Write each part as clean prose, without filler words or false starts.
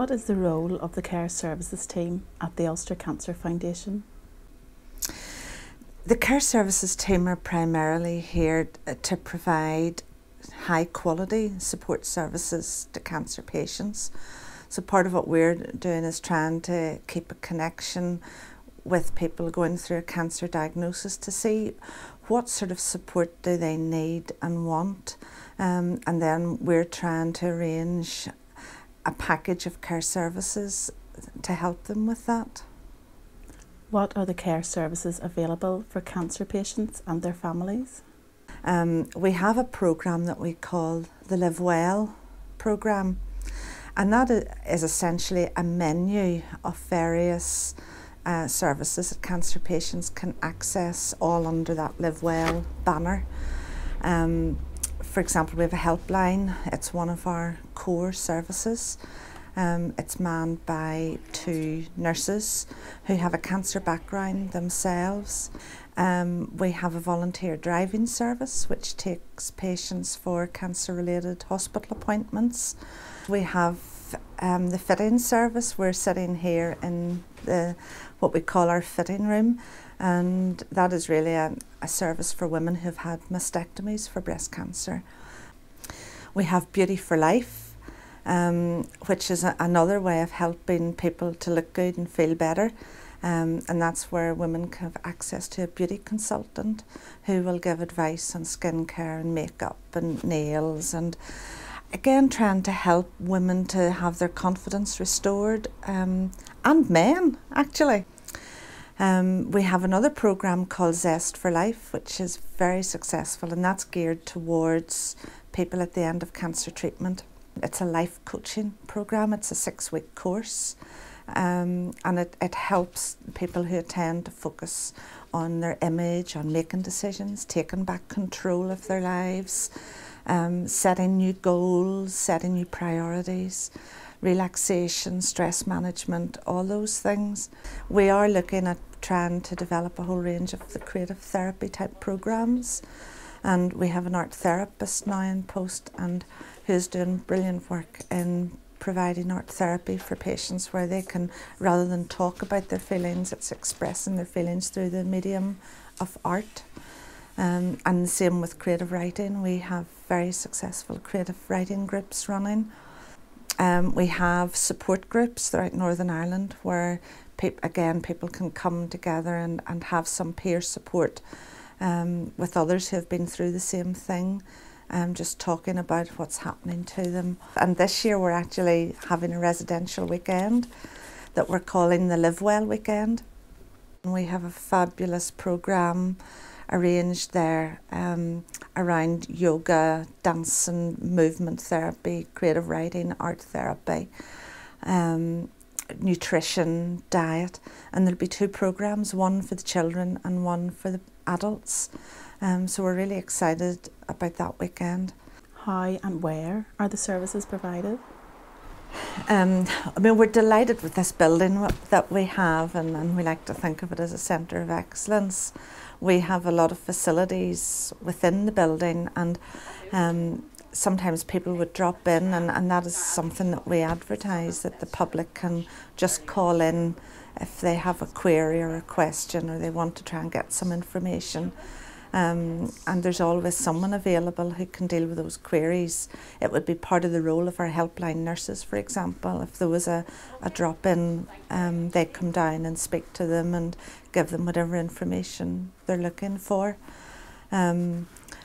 What is the role of the care services team at the Ulster Cancer Foundation? The care services team are primarily here to provide high quality support services to cancer patients. So part of what we're doing is trying to keep a connection with people going through a cancer diagnosis to see what sort of support do they need and want, and then we're trying to arrange a package of care services to help them with that. What are the care services available for cancer patients and their families? We have a programme that we call the Live Well programme, and that is essentially a menu of various services that cancer patients can access, all under that Live Well banner. For example, we have a helpline. It's one of our core services. It's manned by 2 nurses who have a cancer background themselves. We have a volunteer driving service which takes patients for cancer-related hospital appointments. We have the fitting service. We're sitting here in what we call our fitting room, and that is really a service for women who've had mastectomies for breast cancer. We have Beauty for Life, which is another way of helping people to look good and feel better, and that's where women can have access to a beauty consultant who will give advice on skincare and makeup and nails, and again trying to help women to have their confidence restored, and men actually. We have another programme called Zest for Life, which is very successful, and that's geared towards people at the end of cancer treatment. It's a life coaching programme. It's a 6-week course, and it helps people who attend to focus on their image, on making decisions, taking back control of their lives, setting new goals, setting new priorities, relaxation, stress management, all those things. We are looking at trying to develop a whole range of the creative therapy type programmes, and we have an art therapist now in post and who's doing brilliant work in providing art therapy for patients where they can, rather than talk about their feelings, it's expressing their feelings through the medium of art. And the same with creative writing. We have very successful creative writing groups running. We have support groups throughout Northern Ireland where people can come together and have some peer support with others who have been through the same thing, just talking about what's happening to them. And this year we're actually having a residential weekend that we're calling the Live Well Weekend. And we have a fabulous programme arranged there around yoga, dance and movement therapy, creative writing, art therapy, nutrition, diet, and there'll be 2 programmes, one for the children and one for the adults. So we're really excited about that weekend. How and where are the services provided? We're delighted with this building that we have, and we like to think of it as a centre of excellence. We have a lot of facilities within the building, and sometimes people would drop in, and that is something that we advertise, that the public can just call in if they have a query or a question or they want to try and get some information. And there's always someone available who can deal with those queries. It would be part of the role of our helpline nurses, for example. If there was a drop-in, they'd come down and speak to them and give them whatever information they're looking for.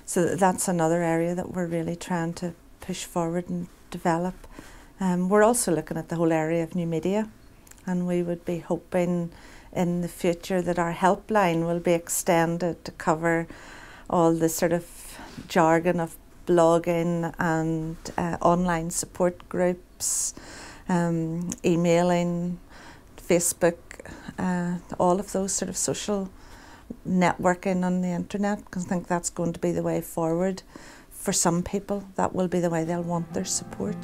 So that's another area that we're really trying to push forward and develop. We're also looking at the whole area of new media, and we would be hoping in the future that our helpline will be extended to cover all the sort of jargon of blogging and online support groups, emailing, Facebook, all of those sort of social networking on the internet, because I think that's going to be the way forward. For some people, that will be the way they'll want their support.